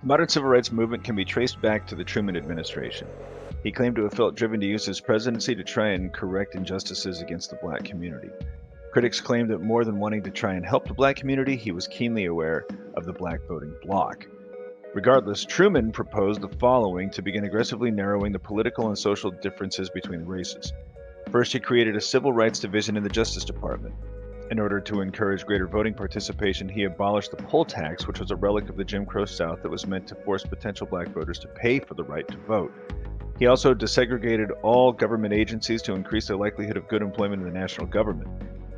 The modern civil rights movement can be traced back to the Truman administration. He claimed to have felt driven to use his presidency to try and correct injustices against the black community. Critics claim that more than wanting to try and help the black community, he was keenly aware of the black voting bloc. Regardless, Truman proposed the following to begin aggressively narrowing the political and social differences between the races. First, he created a civil rights division in the Justice Department. In order to encourage greater voting participation, he abolished the poll tax, which was a relic of the Jim Crow South that was meant to force potential black voters to pay for the right to vote. He also desegregated all government agencies to increase the likelihood of good employment in the national government.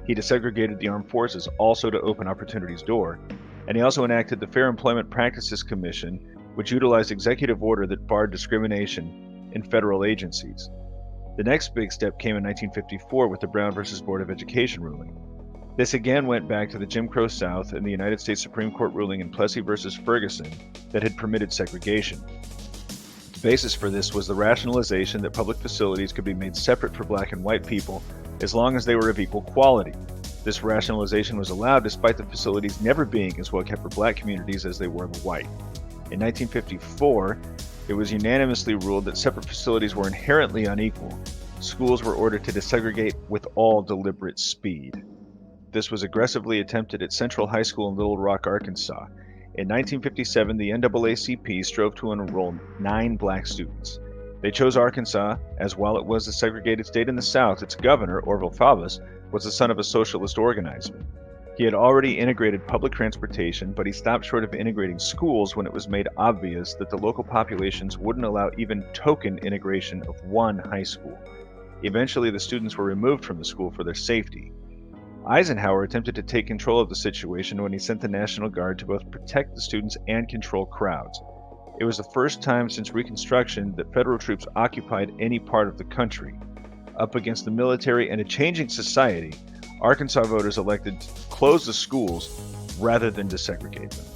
He desegregated the armed forces, also to open opportunity's door. And he also enacted the Fair Employment Practices Commission, which utilized executive order that barred discrimination in federal agencies. The next big step came in 1954 with the Brown versus Board of Education ruling. This again went back to the Jim Crow South and the United States Supreme Court ruling in Plessy versus Ferguson that had permitted segregation. The basis for this was the rationalization that public facilities could be made separate for black and white people as long as they were of equal quality. This rationalization was allowed despite the facilities never being as well kept for black communities as they were the white. In 1954, it was unanimously ruled that separate facilities were inherently unequal. Schools were ordered to desegregate with all deliberate speed. This was aggressively attempted at Central High School in Little Rock, Arkansas. In 1957, the NAACP strove to enroll 9 black students. They chose Arkansas, as while it was a segregated state in the South, its governor, Orville Faubus, was the son of a socialist organizer. He had already integrated public transportation, but he stopped short of integrating schools when it was made obvious that the local populations wouldn't allow even token integration of one high school. Eventually, the students were removed from the school for their safety. Eisenhower attempted to take control of the situation when he sent the National Guard to both protect the students and control crowds. It was the first time since Reconstruction that federal troops occupied any part of the country. Up against the military and a changing society, Arkansas voters elected to close the schools rather than desegregate them.